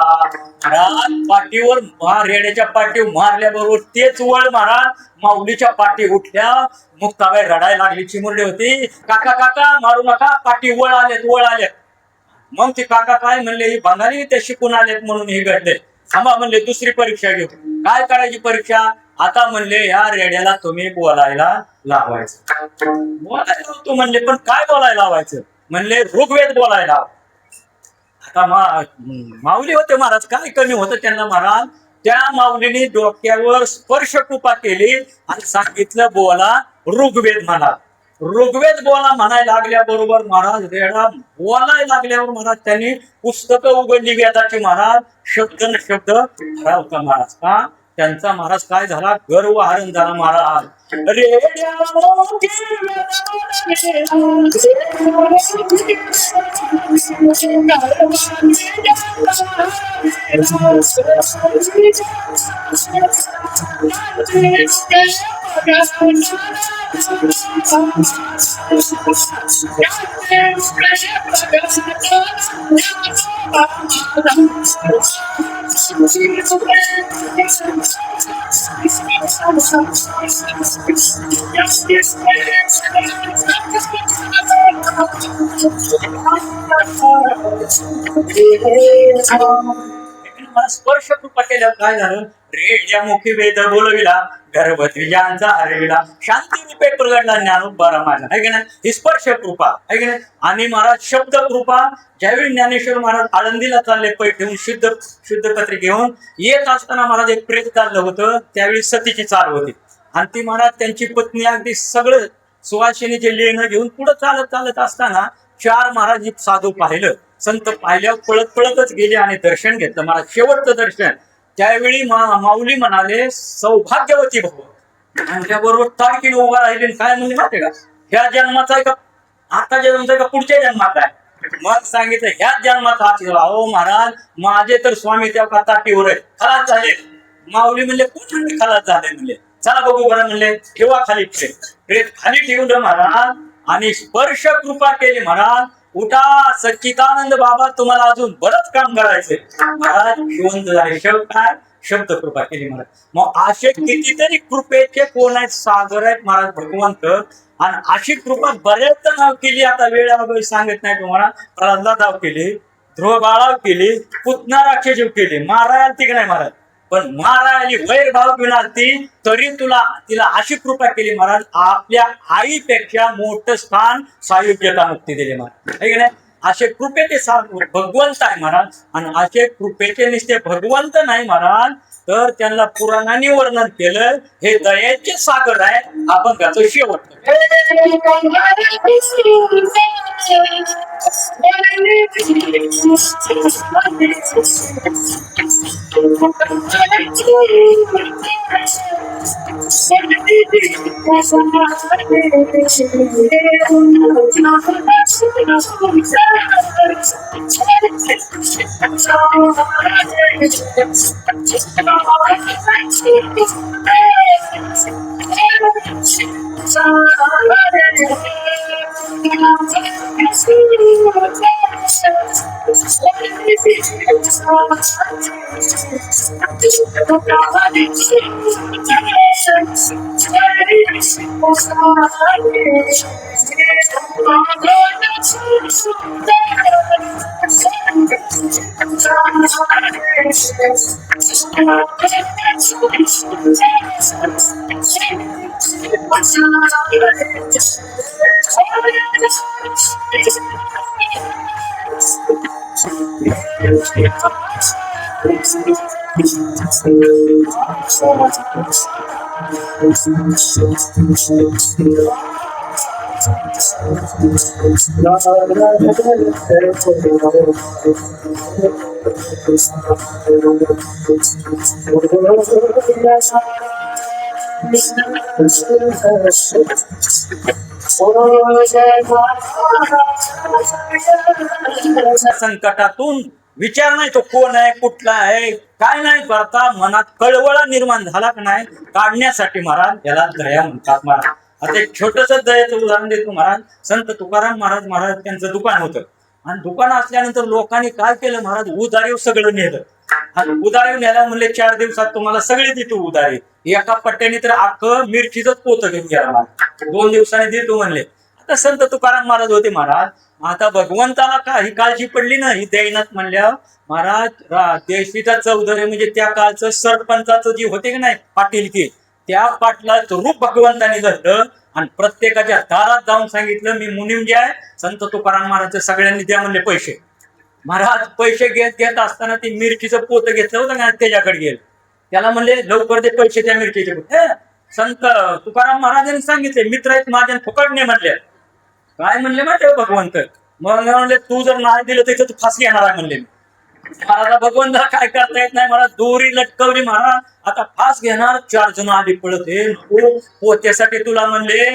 S1: महाराज पाठीवर रेड्याच्या पाठीवर मारल्याबरोबर तेच वळ महाराज माऊलीच्या पाठी उठल्या मुक्ताबाई रडायला लागली चिमुरडी होती काका काका मारू नका पाठी वळ आलेत मग ते काका काय म्हणले ही बंगाली ते शिकून आलेत म्हणून हे घडले थांबा म्हणले दुसरी परीक्षा घेऊ काय करायची परीक्षा आता म्हणले या रेड्याला तुम्ही बोलायला लावायचं बोलायला तू म्हणले पण काय बोलायला लावायचं म्हणले ऋग्वेद बोलायला आता माऊली होते महाराज काय कमी होतं त्यांना महाराज त्या माऊलीने डोक्यावर स्पर्श कृपा केली आणि सांगितलं बोला ऋग्वेद म्हणा ऋग्वेद बोला म्हणायला लागल्याबरोबर महाराज रेडा बोलायला लागल्यावर महाराज त्यांनी पुस्तकं उघडली वेदाची महाराज शब्द न शब्द ठरवता महाराज का त्यांचा महाराज काय झाला, गर्व हरण झाला महाराज. रेड्या मोठी मला स्पर्श कृपा केल्यावर काय झालं, रेड्या मुखी वेद बोलविला, गर्भद्विजांचा हरविला, शांती रूपे प्रगटला ज्ञानोबा माझा, आहे की नाही. ही स्पर्श कृपा आहे की नाही. आणि महाराज शब्द कृपा, ज्यावेळी ज्ञानेश्वर महाराज आळंदीला चालले पैठून शुद्ध पत्रिक घेऊन येत असताना महाराज एक प्रेत चाललं होतं. त्यावेळी सतीची चाल होती आणि ती महाराज त्यांची पत्नी अगदी सगळं सुवासिनीचे लेणं घेऊन पुढे चालत असताना 4 महाराज साधू पाहिलं. संत पाहिल्यावर पळतच गेले आणि दर्शन घेतलं महाराज, शेवटचं दर्शन. त्यावेळी माऊली म्हणाले, सौभाग्यवती भाऊ. आणि त्याबरोबर ताडकीने उभा राहिले. काय म्हणजे माहिती का, ह्या जन्माचा आहे का, आता जन्माचा आहे का पुढच्या जन्माचा आहे. मग सांगितलं ह्याच जन्माचा. अहो महाराज, माझे तर स्वामी त्या काताटीवर आहे, खलास झाले. माऊली म्हणले, कुठे खलास झाले म्हणले, चला बघू बरं म्हणले, ठेवा खाली प्रेत खाली ठेवलं महाराज आणि स्पर्श कृपा केली महाराज. उठा सच्चिदानंद बाबा, तुम्हाला अजून बरंच काम करायचंय. महाराज जिवंत झाले. काय शब्द कृपा केली महाराज. मग असे कितीतरी कृपेचे कोण आहेत, सागर आहेत महाराज भगवंत. आणि अशी कृपा बऱ्याच नाव केली. आता वेळ वगैरे सांगत नाही तुम्हाला. प्रल्हादाव केली, ध्रुव बाळाव केली, पुतना राक्षसीव केली, मारायला ती नाही महाराज. पण महाराज वैर भाव घेऊन तरी तिला अशी कृपा केली महाराज, आपल्या आईपेक्षा मोठं स्थान सायुज्यता मुक्ती दिली महाराज, आहे की नाही. असे कृपेचे भगवंत आहे महाराज. आणि असे कृपेचे निश्चय भगवंत नाही महाराज, तर त्यांना पुराणाने वर्णन केलं. हे दयाचे सागर आहे. आपण त्याचं शेवट संकटातून विचार नाही तो कोण आहे, कुठला आहे, काय नाही करता मनात कळवळा निर्माण झाला का नाही, काढण्यासाठी महाराज याला दया म्हणतात महाराज. आता एक छोटस दयाचं उदाहरण देतो महाराज. संत तुकाराम महाराज त्यांचं दुकान होतं आणि दुकान असल्यानंतर लोकांनी काय केलं महाराज, उधारीव सगळं नेलं. आणि उधारीव न्यायला म्हणले 4 दिवसात तुम्हाला सगळे देतो उधारी. एका पट्ट्याने तर अख्खं मिरचीच पोतं घेऊन गेला महाराज. 2 दिवसांनी देतो म्हणले. आता संत तुकाराम महाराज होते महाराज. आता भगवंताला काही काळजी पडली नाही दैनात म्हणल्या महाराज. देशीचा चौधरी म्हणजे त्या काळचं सरपंचाचं जे होते की नाही पाटील की, त्या पाटलाचं रूप भगवंताने धरलं आणि प्रत्येकाच्या दारात जाऊन सांगितलं, मी मुनीम जे आहे संत तुकाराम महाराज सगळ्यांनी द्या म्हणले पैसे. महाराज पैसे घेत असताना ती मिरचीचं पोतं घेतलं होतं का त्याच्याकडे गेलं. त्याला म्हणले लवकर ते पैसे त्या मिरचीचे. संत तुकाराम महाराजांनी सांगितले, मित्र आहेत माझ्या फुकटणे म्हणले. काय म्हणले माहिती भगवंत. मग म्हणले तू जर नाही दिलं तर तू फाशी येणार आहे म्हणले. महाराजा भगवंताला काय करता येत नाही, मला दोरी लटकवली महाराज, आता फास घेणार, 4 जण आली पळत, हे पोत्यासाठी तुला म्हणले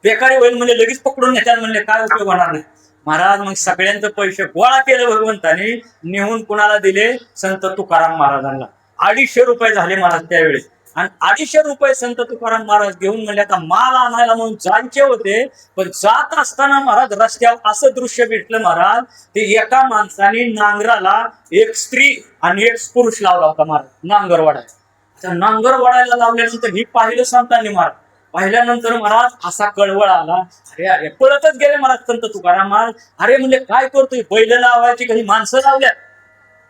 S1: बेकारी होईल म्हणजे लगेच पकडून नेत्यात म्हणले, काय उपयोग होणार नाही. महाराज मग सगळ्यांचे पैसे गोळा केले भगवंताने, नेहून कुणाला दिले, संत तुकाराम महाराजांना. 250 रुपये झाले महाराज त्यावेळेस. आणि 250 रुपये संत तुकाराम महाराज घेऊन म्हणले आता माल आणायला म्हणून जायचे होते. पण जात असताना महाराज रस्त्यावर असं दृश्य भेटलं महाराज, ते एका माणसाने नांगराला एक स्त्री आणि एक पुरुष लावला होता महाराज, नांगर वाढायला. नांगर वाढायला लावल्यानंतर ही पाहिलं संतांनी महाराज. पाहिल्यानंतर महाराज असा कळवळ आला, अरे अरे पळतच गेले महाराज संत तुकाराम महाराज. अरे म्हणले काय करतोय, बैल लावायची काही माणसं लावल्यात.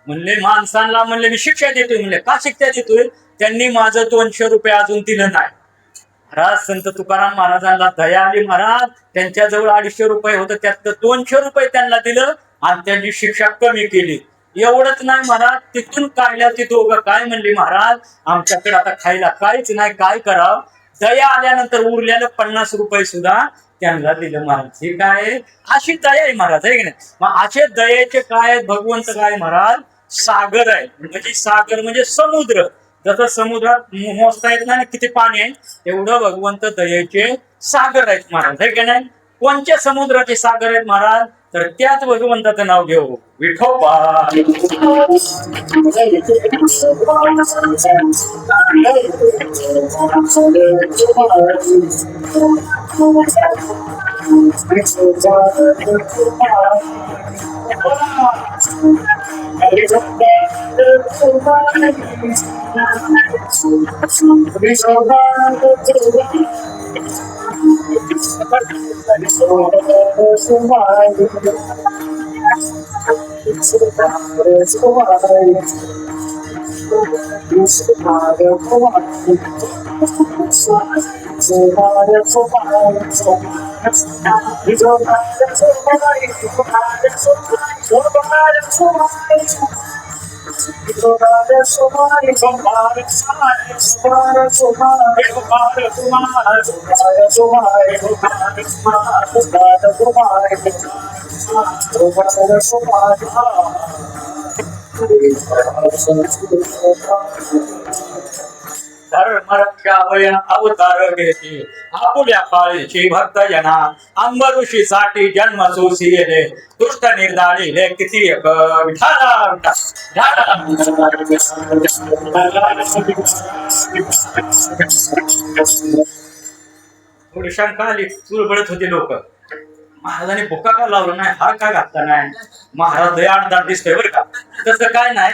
S1: म्हणले माणसांना म्हणले मी शिक्षा देतोय. म्हणले का शिक्षा देतोय, त्यांनी माझं 200 रुपये अजून दिलं नाही. महाराज संत तुकाराम महाराजांना दया आली महाराज, त्यांच्याजवळ 250 रुपये होतं, त्यात 200 रुपये त्यांना दिलं आणि त्यांनी शिक्षा कमी केली. एवढंच नाही महाराज, तिथून काढल्या ती दोघं काय म्हणली, महाराज आमच्याकडे आता खायला काहीच नाही, काय करावं. दया आल्यानंतर उरलेलं 50 रुपये सुद्धा त्यांना दिलं महाराज. हे काय अशी दया आहे महाराज, आहे की नाही. मग असे दयेचे काय भगवंत काय महाराज, सागर आहे. म्हणजे सागर म्हणजे समुद्र. जसं समुद्रात मोजता येत नाही किती पाणी आहे, एवढं भगवंत दयेचे सागर आहेत महाराज, आहे की नाही. कोणत्या समुद्राचे सागर आहेत महाराज, तर त्याच भगवंताचं नाव घेऊ, विठोबा. धर्मरक्षावया अवतार घेते आपुल्या काळीची भक्त जना, अंबऋषीसाठी जन्म सोसिले दुष्ट निर्धारिले किती थोडी शंका आली, चुरबळत होते लोक. महाराजांनी भुका का लावलं नाही, हार का घातला नाही. महाराज दयाळदार दिसतोय बरं का. तसं काय नाही,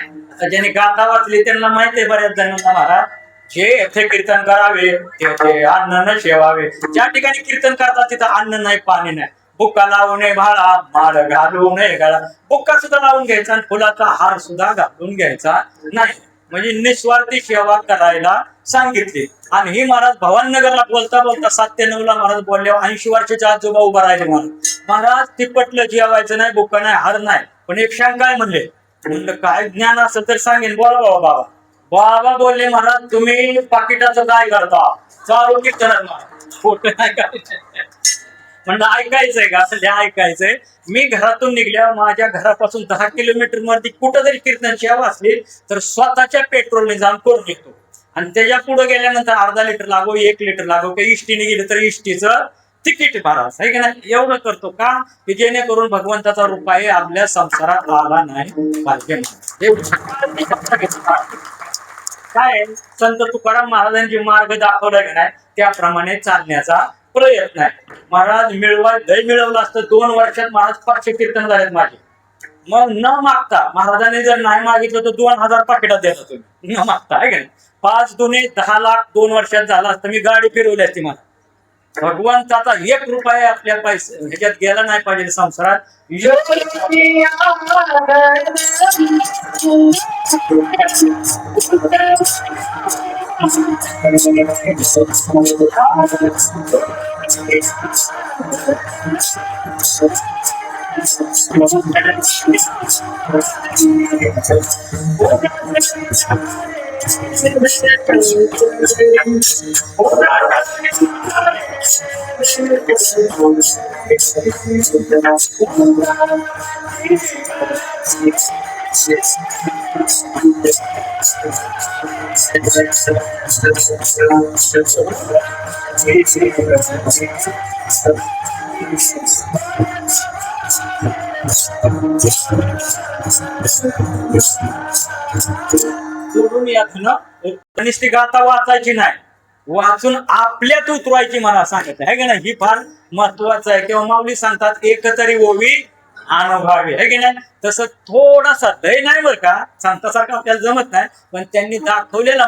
S1: ज्यांनी गाथा वाचली त्यांना माहिती आहे बऱ्याच जणांना महाराज, जे येथे कीर्तन करावे तेथे अन्न न शेवावे. ज्या ठिकाणी कीर्तन करतात तिथं अन्न नाही, पाणी नाही. बुक्का लावू नये भाळा, माळ घालू नये गळा. बुक्का सुद्धा लावून घ्यायचा आणि फुलाचा हार सुद्धा घालून घ्यायचा नाही. म्हणजे निस्वार्थी सेवा करायला सांगितली. आणि ही महाराज भवाननगरला बोलता बोलता 7 ते 9 ला महाराज बोलल्यावर 80 वर्षाच्या आजोबा उभा राहिले महाराज. महाराज तिपटलं जेवायचं नाही, बुक्का नाही, हार नाही. पण एक शंका आहे म्हणले. म्हणलं काय ज्ञान असेल तर सांगेन, बोला बाबा. बाबा बोलले महाराज तुम्ही पाकिटाचं काय करता, चालू कीर्तनात महाराज फोटो नाही करायचं. म्हणलं ऐकायचंय का, असं ऐकायचंय. मी घरातून निघल्यावर माझ्या घरापासून 10 किलोमीटर मध्ये कुठं जरी कीर्तन सेवा असली तर स्वतःच्या पेट्रोलने जाऊन करून निघतो. आणि त्याच्या पुढे गेल्यानंतर अर्धा लिटर लागो, 1 लिटर लागो, काही इष्टीने गेलं तर इष्टीचं तिकीट महाराज, आहे की नाही. एवढं करतो का, की जेणेकरून भगवंताचा रुपये आपल्या संसारात आला नाही पाहिजे. काय संत तुकाराम महाराजांचे मार्ग दाखवला नाही त्याप्रमाणे चालण्याचा प्रयत्न आहे. महाराज दही मिळवलं असतं 2 वर्षात महाराज 500 कीर्तन झालेत माझे. मग न मागता महाराजांनी जर नाही मागितलं तर 2000 पाकिटात देता तुम्ही, न मागता, आहे का नाही. 5 दुने 10 लाख 2 वर्षात झाला असतं. मी गाडी फिरवली असती. मला भगवंताचा 1 रुपया आपल्या पैसे ह्याच्यात गेला नाही पाहिजे संसारात. सोडून यातनं नुसती गाथा वाचायची नाही, वाचून आपल्यात उतरवायची मला सांगत आहे की नाही. ही फार महत्वाचं आहे. किंवा माऊली सांगतात एकतरी ओवी अनुभवावी आहे की नाही. तसं थोडासा लय नाही बरं का, सांगतासारखं आपल्याला जमत नाही, पण त्यांनी दाखवलेला